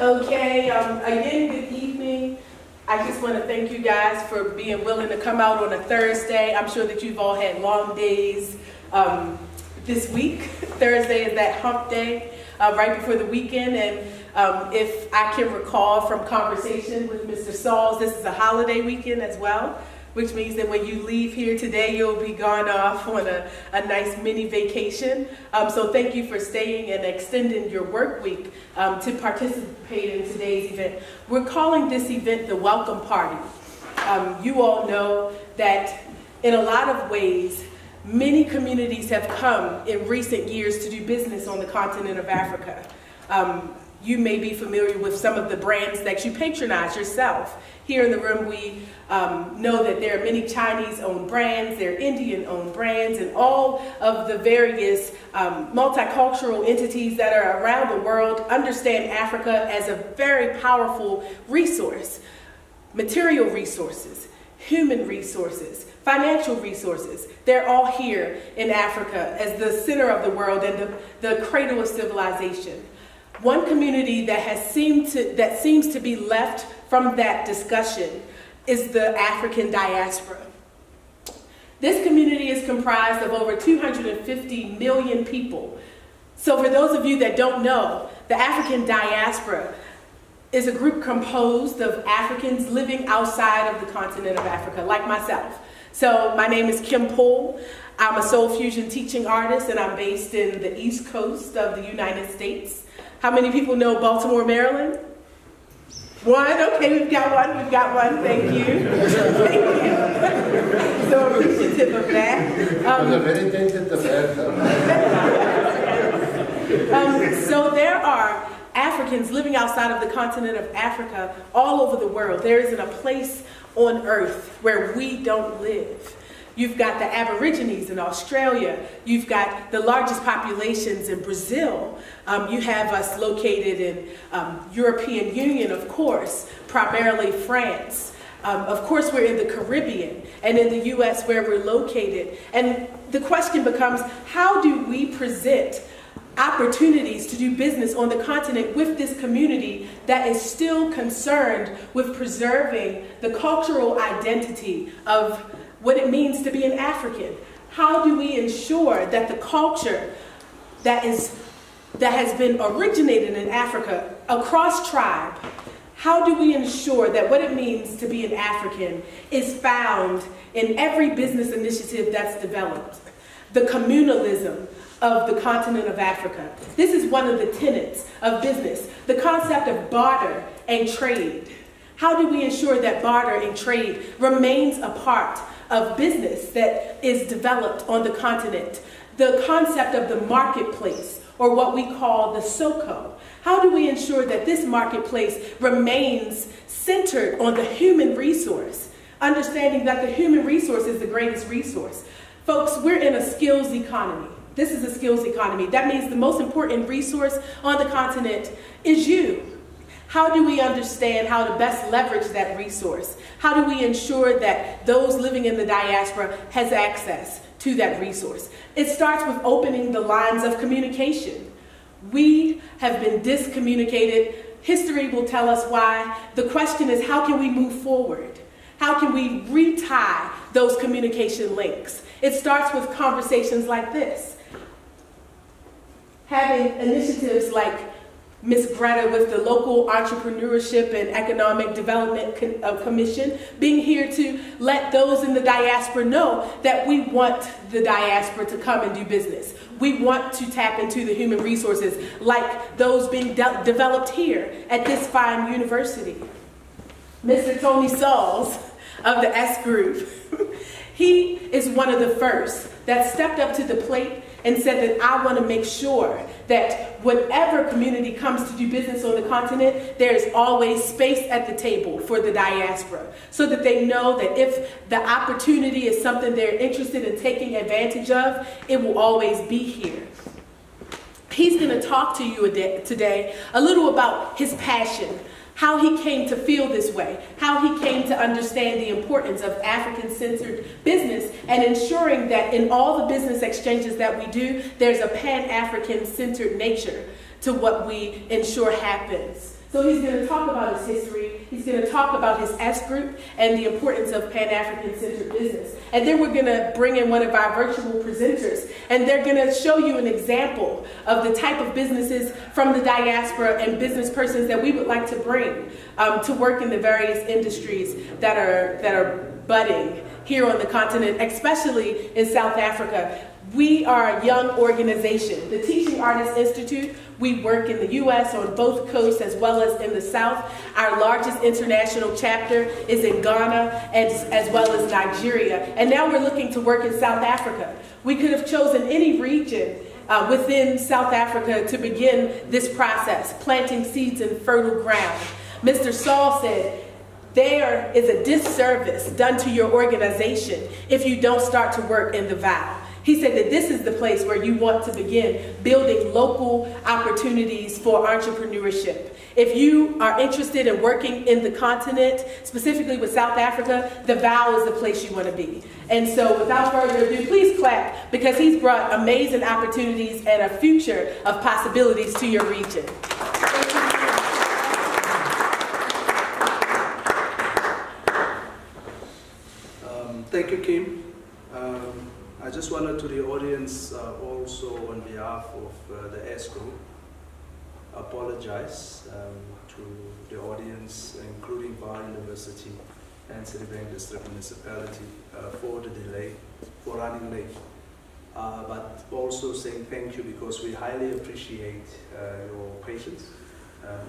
Okay, again, good evening. I just want to thank you guys for being willing to come out on a Thursday. I'm sure that you've all had long days this week. Thursday is that hump day right before the weekend, and if I can recall from conversation with Mr. Sauls, this is a holiday weekend as well, which means that when you leave here today, you'll be gone off on a nice mini vacation. So thank you for staying and extending your work week to participate in today's event. We're calling this event the Welcome Party. You all know that in a lot of ways, many communities have come in recent years to do business on the continent of Africa. You may be familiar with some of the brands that you patronize yourself. Here in the room, we know that there are many Chinese-owned brands, there are Indian-owned brands, and all of the various multicultural entities that are around the world understand Africa as a very powerful resource. Material resources, human resources, financial resources, they're all here in Africa as the center of the world and the cradle of civilization. One community that seems to be left from that discussion is the African Diaspora. This community is comprised of over 250 million people. So for those of you that don't know, the African Diaspora is a group composed of Africans living outside of the continent of Africa, like myself. So my name is Poole. I'm a soul fusion teaching artist, and I'm based in the East Coast of the United States. How many people know Baltimore, Maryland? One? Okay, we've got one, thank you. Thank you. So appreciative of that. So there are Africans living outside of the continent of Africa all over the world. There isn't a place on earth where we don't live. You've got the Aborigines in Australia. You've got the largest populations in Brazil. You have us located in European Union, of course, primarily France. Of course, we're in the Caribbean and in the U.S. where we're located. And the question becomes, how do we present opportunities to do business on the continent with this community that is still concerned with preserving the cultural identity of what it means to be an African? How do we ensure that the culture that has been originated in Africa across tribe, how do we ensure that what it means to be an African is found in every business initiative that's developed? The communalism of the continent of Africa. This is one of the tenets of business, the concept of barter and trade. How do we ensure that barter and trade remains a part of business that is developed on the continent? The concept of the marketplace, or what we call the SOCO. How do we ensure that this marketplace remains centered on the human resource, understanding that the human resource is the greatest resource? Folks, we're in a skills economy. This is a skills economy. That means the most important resource on the continent is you. How do we understand how to best leverage that resource? How do we ensure that those living in the diaspora has access to that resource? It starts with opening the lines of communication. We have been discommunicated. History will tell us why. The question is, how can we move forward? How can we retie those communication links? It starts with conversations like this. Having initiatives like Ms. Greta with the Local Entrepreneurship and Economic Development Commission, being here to let those in the diaspora know that we want the diaspora to come and do business. We want to tap into the human resources like those being developed here at this fine university. Mr. Tony Sauls of the S Group, he is one of the first that stepped up to the plate and said that I want to make sure that whatever community comes to do business on the continent, there is always space at the table for the diaspora, so that they know that if the opportunity is something they're interested in taking advantage of, it will always be here. He's going to talk to you today a little about his passion, how he came to feel this way, how he came to understand the importance of African-centered business and ensuring that in all the business exchanges that we do, there's a Pan-African-centered nature to what we ensure happens So he's going to talk about his history, he's going to talk about his S group and the importance of Pan-African centered business. And then we're going to bring in one of our virtual presenters, and they're going to show you an example of the type of businesses from the diaspora and business persons that we would like to bring to work in the various industries that are budding here on the continent, especially in South Africa. We are a young organization. The Teaching Artists Institute, we work in the U.S. on both coasts as well as in the South. Our largest international chapter is in Ghana as well as Nigeria. And now we're looking to work in South Africa. We could have chosen any region within South Africa to begin this process, planting seeds in fertile ground. Mr. Saul said, there is a disservice done to your organization if you don't start to work in the Vaal. He said that this is the place where you want to begin building local opportunities for entrepreneurship. If you are interested in working in the continent, specifically with South Africa, the Vaal is the place you want to be. And so without further ado, please clap, because he's brought amazing opportunities and a future of possibilities to your region. Thank you, Kim. I just wanted to the audience also on behalf of the S Group apologize to the audience, including Vaal University and Citibank District Municipality for the delay, for running late. But also saying thank you, because we highly appreciate your patience,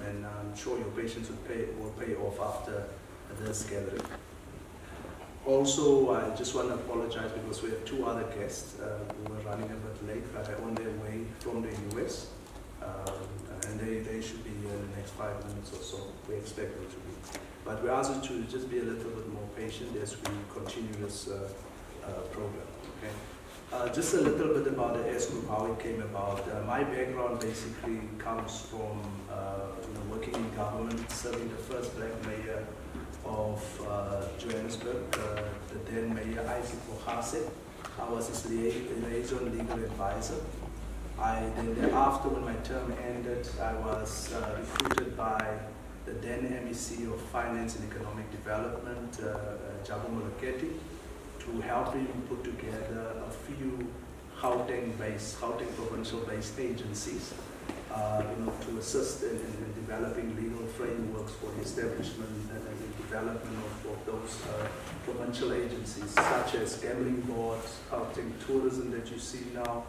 and I'm sure your patience will pay off after this gathering. Also, I just want to apologize because we have two other guests who were running a bit late, but are on their way from the US. And they should be here in the next 5 minutes or so. We expect them to be. But we ask you to just be a little bit more patient as we continue this program. Okay? Just a little bit about the S Group, how it came about. My background basically comes from working in government, serving the first black mayor of Johannesburg, the then Mayor Isaac Mohase. I was his liaison legal advisor. Then thereafter, when my term ended, I was recruited by the then MEC of Finance and Economic Development, Jabu Moleketi, to help him put together a few Gauteng provincial-based agencies to assist in developing legal frameworks for the establishment and the development of those provincial agencies, such as gambling boards, Gauteng tourism that you see now,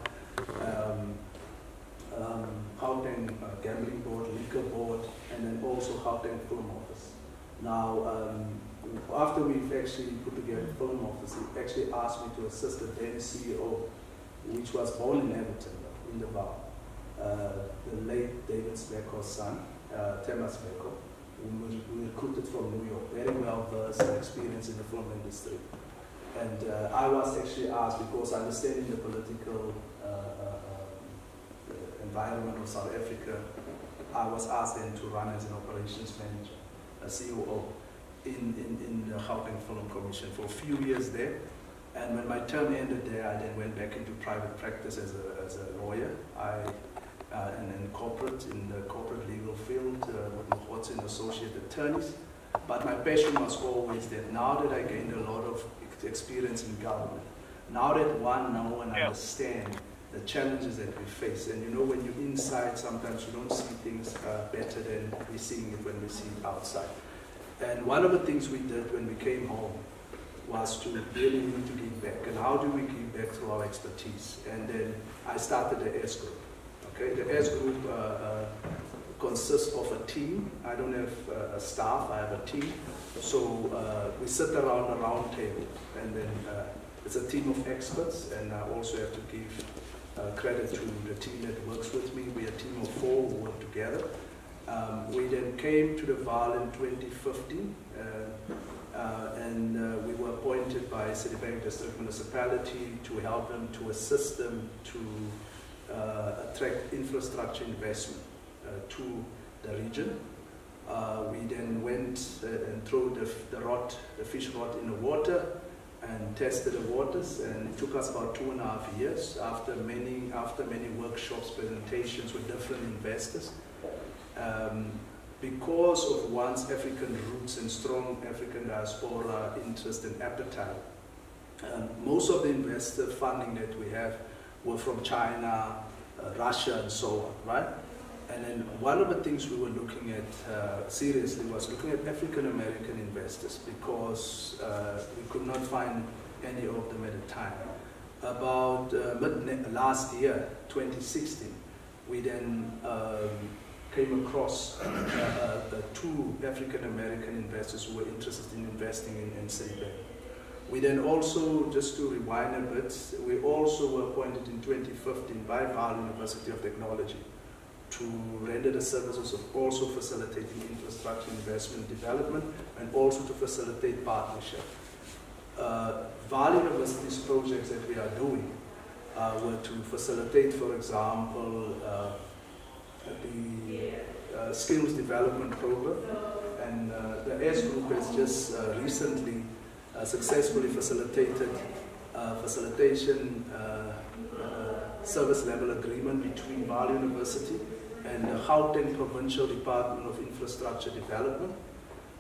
Gauteng gambling board, liquor board, and then also Gauteng film office. Now, after we've actually put together film office, he actually asked me to assist the then CEO, which was born in Everton, in the Vaal. The late David Sbeko's son, Thomas Sbeko, who we recruited from New York, very well versed and experienced in the film industry. And I was actually asked, because understanding the political environment of South Africa, I was asked then to run as an operations manager, a COO, in the Gauteng Film Commission for a few years there. And when my term ended there, I then went back into private practice as a lawyer. And in the corporate legal field with Mohotsi and associate attorneys. But my passion was always that now that I gained a lot of experience in government, now that one know and understand the challenges that we face, and when you're inside, sometimes you don't see things better than we're seeing it when we see it outside. And one of the things we did when we came home was to really need to give back. And how do we give back through our expertise? And then I started the S Group. Okay, the S Group consists of a team. I don't have a staff, I have a team. So we sit around a round table, and then it's a team of experts, and I also have to give credit to the team that works with me. We're a team of 4 who work together. We then came to the Vaal in 2015, and we were appointed by Citibank District Municipality to help them, to assist them to attract infrastructure investment to the region. We then went and threw the fish rod in the water and tested the waters, and it took us about 2.5 years after many workshops, presentations with different investors. because of one's African roots and strong African diaspora interest and appetite. Most of the investor funding that we have were from China, Russia, and so on, right? And then one of the things we were looking at seriously was looking at African American investors, because we could not find any of them at the time. About last year, 2016, we then came across two African American investors who were interested in investing in Citibank. We then also, just to rewind a bit, we also were appointed in 2015 by Vaal University of Technology to render the services of also facilitating infrastructure investment development and also to facilitate partnership. Vaal University's projects that we are doing were to facilitate, for example, the skills development program, and the S group has just recently successfully facilitated facilitation service level agreement between Vaal University and the Gauteng Provincial Department of Infrastructure Development,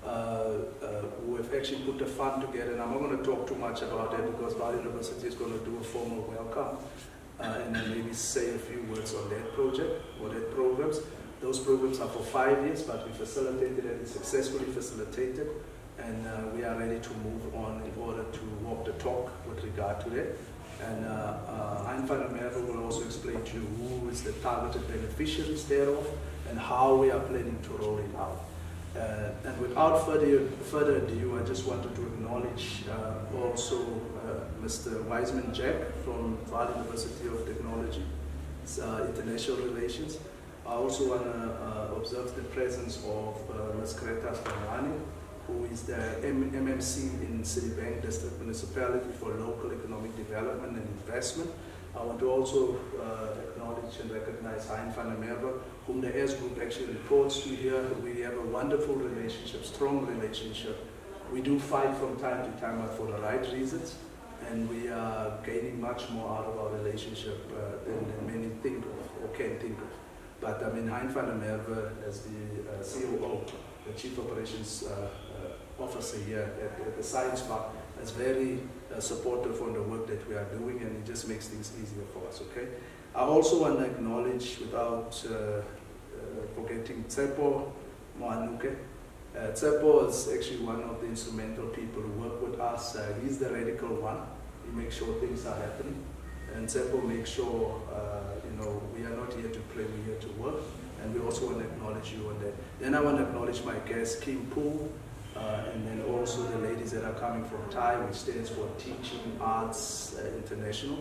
who have actually put a fund together. And I'm not going to talk too much about that because Vaal University is going to do a formal welcome and then maybe say a few words on that project or that programs. Those programs are for 5 years, but we facilitated and successfully facilitated, and we are ready to move on in order to walk the talk with regard to that. And Hein van der Merwe will also explain to you who is the targeted beneficiaries thereof and how we are planning to roll it out. And without further ado, I just wanted to acknowledge also Mr. Wiseman Jack from Vaal University of Technology, International Relations. I also want to observe the presence of Ms. Greta Spanani, who is the MMC in Citibank District Municipality for Local Economic Development and Investment. I want to also acknowledge and recognize Hein van der Merwe, whom the S Group actually reports to here. We have a wonderful relationship, strong relationship. We do fight from time to time, but for the right reasons, and we are gaining much more out of our relationship than many think of or can think of. But I mean, Hein van der Merwe, as the COO, the Chief Operations Officer here at the Science Park, is very supportive on the work that we are doing, and it just makes things easier for us, okay? I also want to acknowledge, without forgetting, Tsepo Moanuke. Tsepo is actually one of the instrumental people who work with us. He's the radical one. He makes sure things are happening. And Tsepo makes sure, you know, we are not here to play, we're here to work. And we also want to acknowledge you on that. Then I want to acknowledge my guest, Kim Poole, and then also the ladies that are coming from TAI, which stands for Teaching Arts International.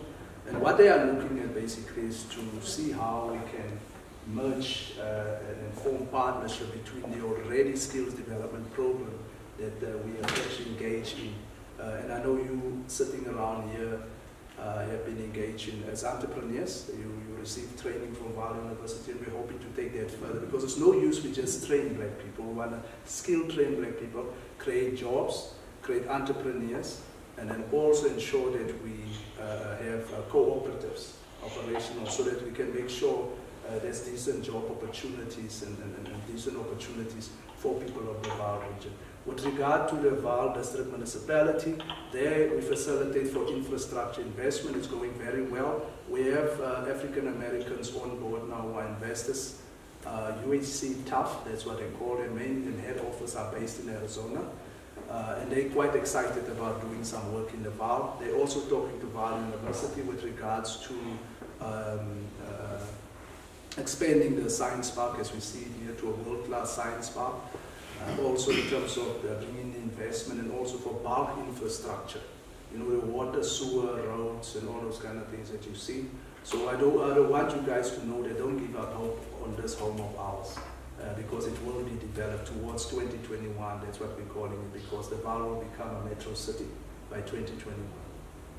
And what they are looking at basically is to see how we can merge and form partnership between the already skills development program that we are actually engaged in. And I know you sitting around here have been engaged in as entrepreneurs. You received training from Vaal University, and we're hoping to take that further, because it's no use we just train black people. We want to skill train black people, create jobs, create entrepreneurs, and then also ensure that we have cooperatives operational, so that we can make sure there's decent job opportunities and decent opportunities for people of the Vaal region. With regard to the Vaal District Municipality, there we facilitate for infrastructure investment. It's going very well. We have African Americans on board now who are investors. UHC TAF, that's what they call their main and head office are based in Arizona. And they're quite excited about doing some work in the Vaal. They're also talking to Vaal University with regards to expanding the science park, as we see it here, to a world-class science park. Also in terms of bringing in investment, and also for bulk infrastructure. You know, the water, sewer, roads, and all those kind of things that you see. So I don't want you guys to know that don't give up hope on this home of ours, because it will be developed towards 2021. That's what we're calling it, because the Vaal will become a metro city by 2021.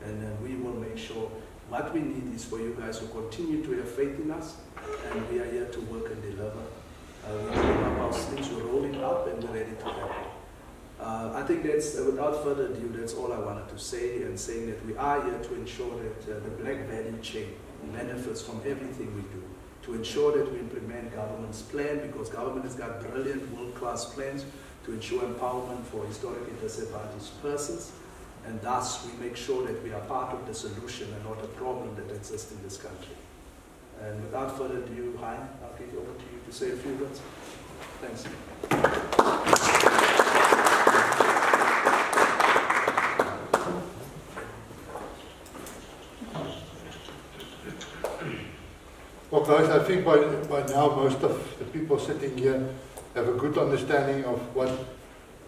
And then we will make sure what we need is for you guys to continue to have faith in us, and we are here to work and deliver. We roll up our sleeves, we roll it up, and we're ready to happen. I think that's, without further ado, that's all I wanted to say, and saying that we are here to ensure that the black value chain benefits from everything we do, to ensure that we implement government's plan, because government has got brilliant world-class plans to ensure empowerment for historically disadvantaged persons, and thus we make sure that we are part of the solution and not a problem that exists in this country. And without further ado, Hein, I'll give it over to you to say a few words. Thanks. Well guys, I think by now most of the people sitting here have a good understanding of what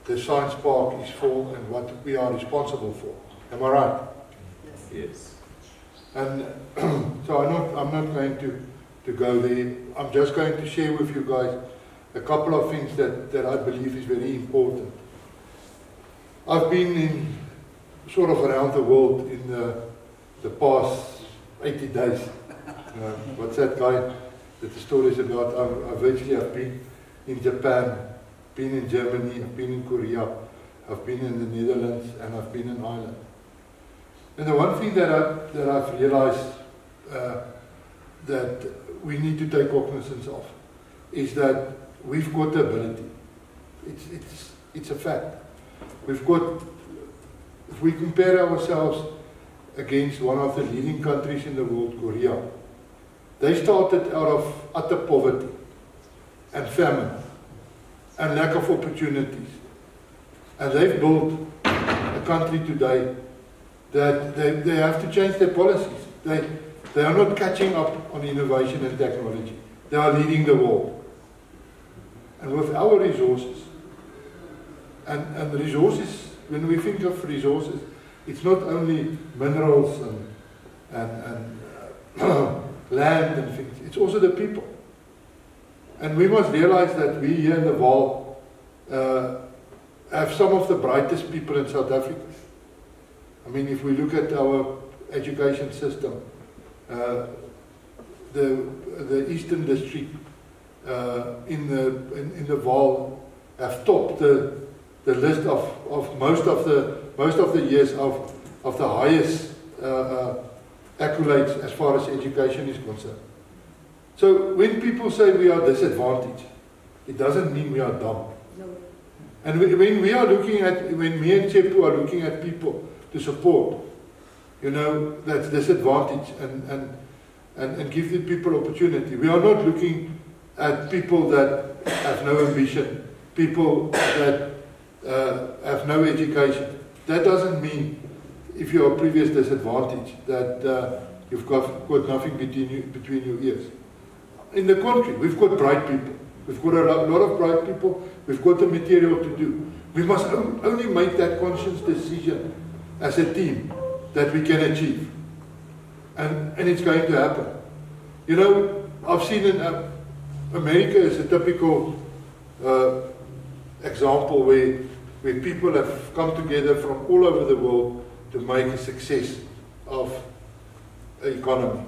the Science Park is for and what we are responsible for. Am I right? Yes. And so I'm not going to go there. I'm just going to share with you guys a couple of things that I believe is very important. I've been in sort of around the world in the past 80 days. What's that guy that the story is about? I virtually have been in Japan, been in Germany, I've been in Korea, I've been in the Netherlands, and I've been in Ireland. And the one thing that I've realized that we need to take cognizance of is that we've got the ability. It's a fact. We've got, if we compare ourselves against one of the leading countries in the world, Korea, they started out of utter poverty and famine and lack of opportunities. And they've built a country today that they have to change their policies. They are not catching up on innovation and technology. They are leading the world. And with our resources, and resources, when we think of resources, it's not only minerals and land and things, it's also the people. And we must realize that we here in the Vaal have some of the brightest people in South Africa. I mean, if we look at our education system, the Eastern District in the Vaal have topped the list of most of the years of the highest accolades as far as education is concerned. So when people say we are disadvantaged, it doesn't mean we are dumb. No. And when me and Chepu are looking at people to support, you know, that's disadvantaged and give the people opportunity. We are not looking at people that have no ambition, people that have no education. That doesn't mean, if you are previous disadvantage, that you've got nothing between your ears. In the country, we've got bright people. We've got a lot of bright people. We've got the material to do. We must only make that conscious decision as a team that we can achieve. And it's going to happen. You know, I've seen in America is a typical example where people have come together from all over the world to make a success of an economy.